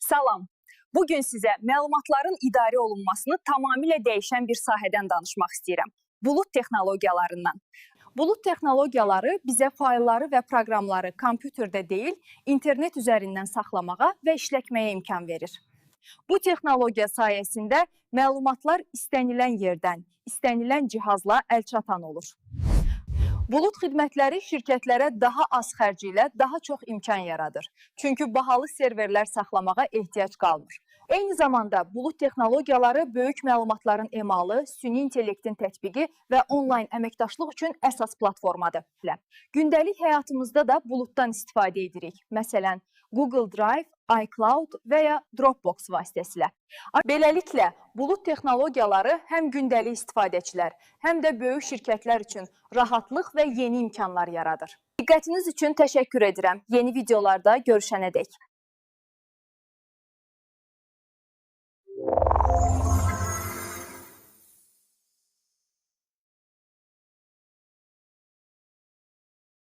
Salam. Bugün sizə məlumatların idarə olunmasını tamamilə dəyişən bir sahədən danışmaq istəyirəm. Bulut texnologiyalarından. Bulut texnologiyaları bizə faylları və proqramları kompüterdə deyil, internet üzərindən saxlamağa və işlətməyə imkan verir. Bu texnologiya sayəsində məlumatlar istənilən yerdən, istənilən cihazla əlçatan olur. Bulut xidmətləri şirkətlərə daha az xərc ilə daha çox imkan yaradır. Çünki bahalı serverlər saxlamağa ehtiyac qalmır. Eyni zamanda bulut texnologiyaları böyük məlumatların emalı, süni intellektin tətbiqi və onlayn əməkdaşlıq üçün əsas platformadır. Gündəlik həyatımızda da buluddan istifadə edirik. Məsələn, Google Drive, iCloud və ya Dropbox vasitəsilə. Beləliklə, bulut texnologiyaları həm gündəlik istifadəçilər, həm də böyük şirkətlər üçün rahatlıq və yeni imkanlar yaradır. Diqqətiniz üçün təşəkkür edirəm. Yeni videolarda görüşənədək.